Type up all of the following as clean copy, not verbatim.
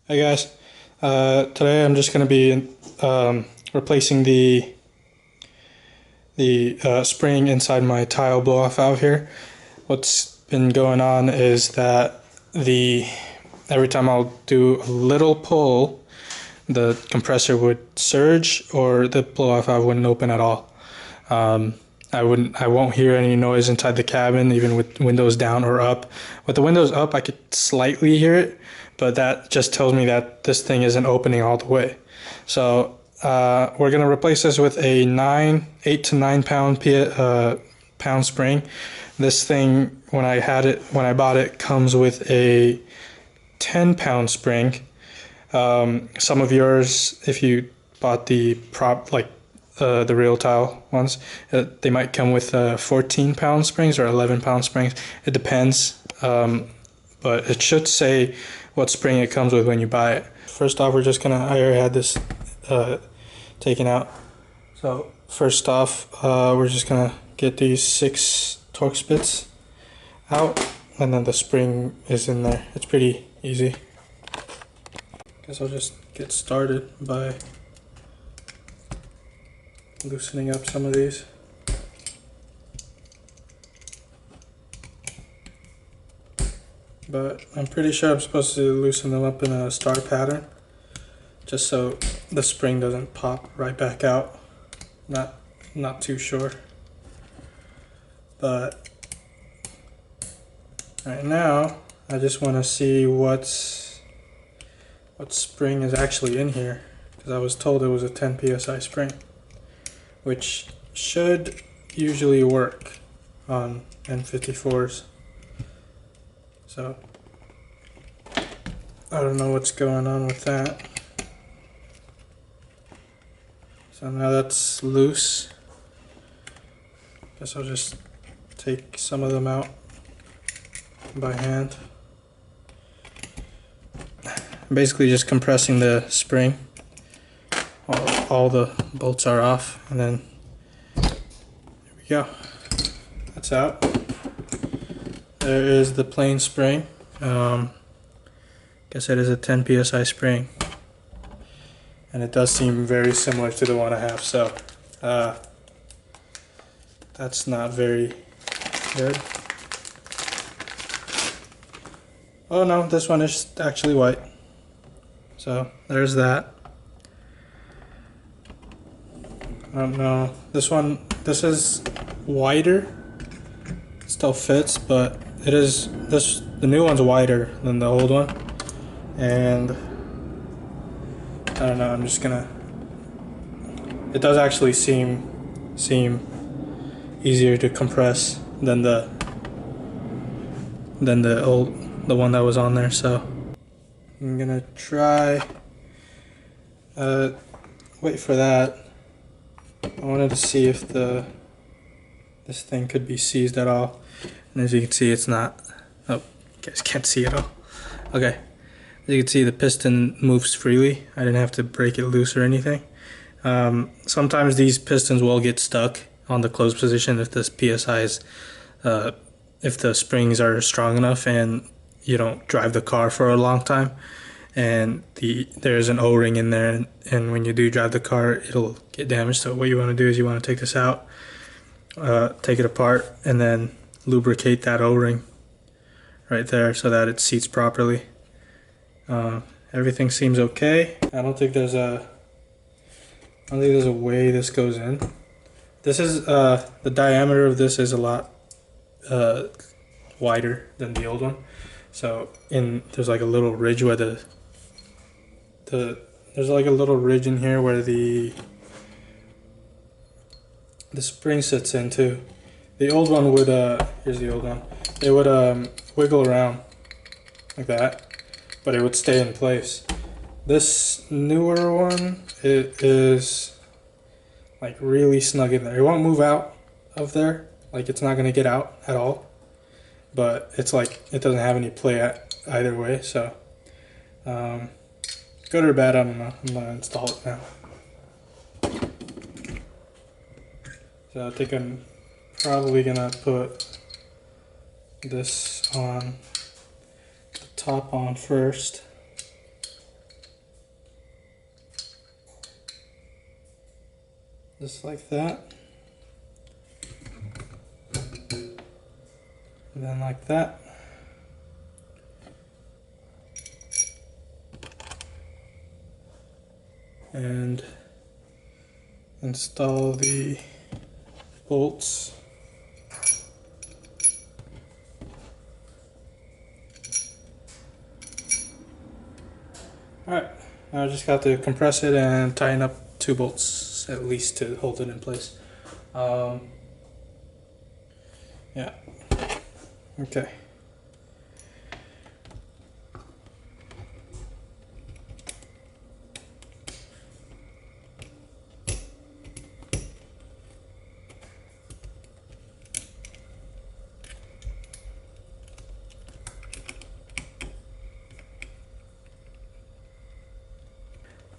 Hey guys, today I'm just going to be replacing the spring inside my tile blow-off valve here. What's been going on is that every time I'll do a little pull, the compressor would surge or the blow-off valve wouldn't open at all. I won't hear any noise inside the cabin, even with windows down or up. With the windows up, I could slightly hear it, but that just tells me that this thing isn't opening all the way. So we're gonna replace this with a 8 to 9 pound spring. This thing, when I bought it, comes with a 10-pound spring. Some of yours, if you bought the the real tile ones, they might come with 14-pound springs or 11-pound springs. It depends, but it should say what spring it comes with when you buy it. First off, I already had this taken out. So first off, we're just gonna get these 6 Torx bits out, and then the spring is in there. It's pretty easy. Guess I'll just get started by loosening up some of these. But I'm pretty sure I'm supposed to loosen them up in a star pattern, just so the spring doesn't pop right back out. Not too sure. But right now I just want to see what spring is actually in here, because I was told it was a 10 psi spring, which should usually work on N54s. So I don't know what's going on with that. So now that's loose. Guess I'll just take some of them out by hand. Basically just compressing the spring. All the bolts are off, and then there we go. That's out. There is the plain spring. Guess it is a 10 psi spring, and it does seem very similar to the one I have. So that's not very good. Oh no, this one is actually white. So there's that. I don't know. This is wider. It still fits, but the new one's wider than the old one. And I don't know, it does actually seem easier to compress than the one that was on there. So I'm gonna try wait for that. I wanted to see if this thing could be seized at all, and as you can see, it's not. Oh, you guys can't see it all. Okay, as you can see, the piston moves freely. I didn't have to break it loose or anything. Sometimes these pistons will get stuck on the closed position if this PSI is, if the springs are strong enough and you don't drive the car for a long time, and there's an O-ring in there, and when you do drive the car, it'll get damaged. So what you want to do is you want to take this out, take it apart, and then lubricate that O-ring right there so that it seats properly. Everything seems okay. I don't think there's a way this goes in. This is the diameter of this is a lot wider than the old one. So there's like a little ridge where there's like a little ridge in here where the spring sits into. The old one would here's the old one. It would wiggle around like that, but it would stay in place. This newer one, it is like really snug in there. It won't move out of there. Like, it's not gonna get out at all. But it's like it doesn't have any play either way. So good or bad, I don't know. I'm gonna install it now. So I think I'm probably gonna put this on the top on first. just like that. And then like that. And install the bolts. Alright, now I just got to compress it and tighten up 2 bolts at least to hold it in place. Yeah, okay.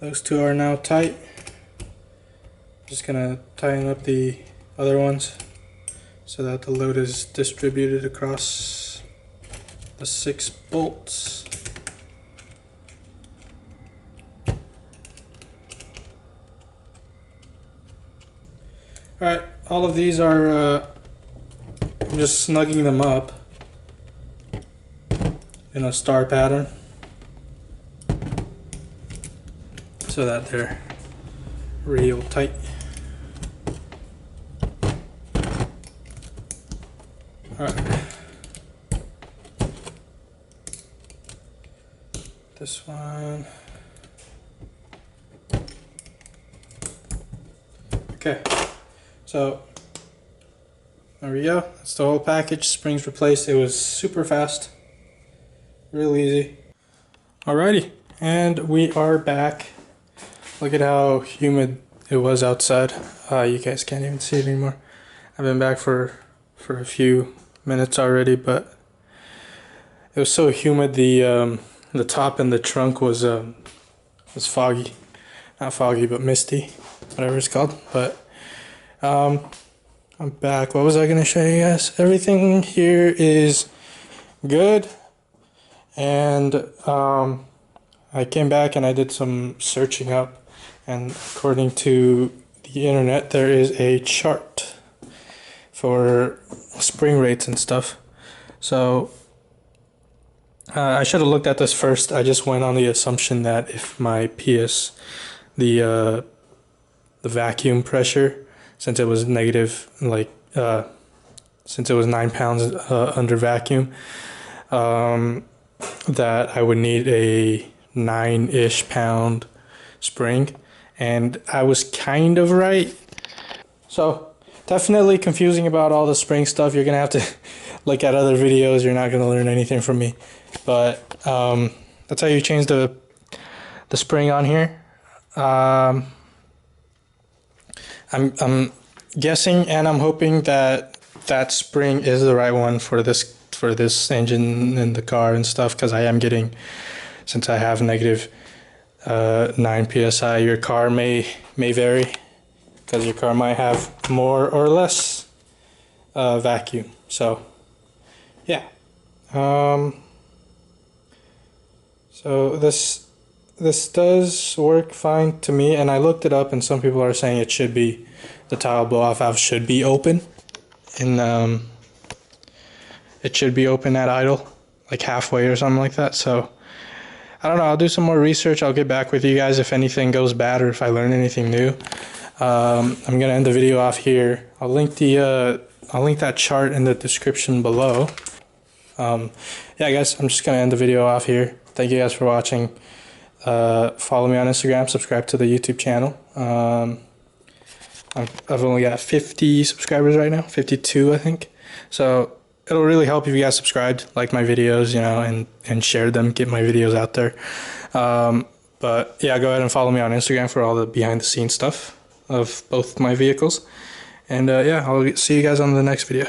Those 2 are now tight. Just gonna tighten up the other ones so that the load is distributed across the 6 bolts. Alright, all of these are I'm just snugging them up in a star pattern so that they're real tight. Alright. This one. Okay. So there we go. That's the whole package. Springs replaced. It was super fast. Real easy. Alrighty. And we are back. Look at how humid it was outside. You guys can't even see it anymore. I've been back for a few minutes already, but it was so humid. The top and the trunk was foggy. Not foggy, but misty, whatever it's called. But I'm back. What was I gonna show you guys? Everything here is good, and I came back and I did some searching up, and according to the internet, there is a chart for spring rates and stuff. So I should have looked at this first. I just went on the assumption that if my PS, the vacuum pressure, since it was negative, like since it was 9 pounds under vacuum, that I would need a 9-ish pound spring, and I was kind of right. So definitely confusing about all the spring stuff. You're gonna have to look at other videos. You're not gonna learn anything from me, but that's how you change the spring on here. I'm guessing and I'm hoping that that spring is the right one for this engine in the car and stuff, because I am getting, since I have negative 9 psi, your car may vary, because your car might have more or less vacuum. So yeah, so this does work fine to me, and I looked it up, and some people are saying it should be, the tile blow-off valve should be open, and it should be open at idle, like halfway or something like that. So I don't know, I'll do some more research. I'll get back with you guys if anything goes bad or if I learn anything new. I'm gonna end the video off here. I'll link that chart in the description below. Yeah guys, I'm just gonna end the video off here. Thank you guys for watching. Follow me on Instagram, subscribe to the YouTube channel. I've only got 50 subscribers right now, 52 I think. So it'll really help if you guys subscribed, like my videos, you know, and shared them, get my videos out there. But yeah, go ahead and follow me on Instagram for all the behind the scenes stuff of both my vehicles. And yeah, I'll see you guys on the next video.